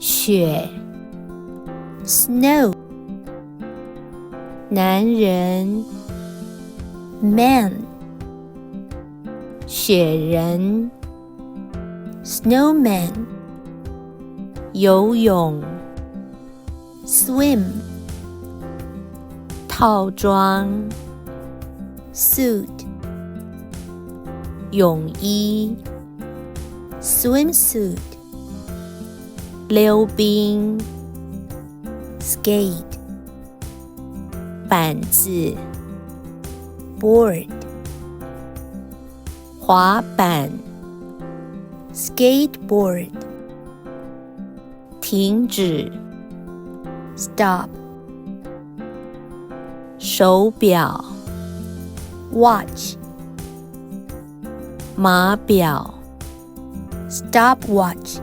雪 snow 男人 man 雪人 snowman 游泳 swim 套装 suit 泳衣 swimsuit 溜冰 skate 板子 board 滑板 skateboard 停止 stop 手表 watch 码表 stopwatch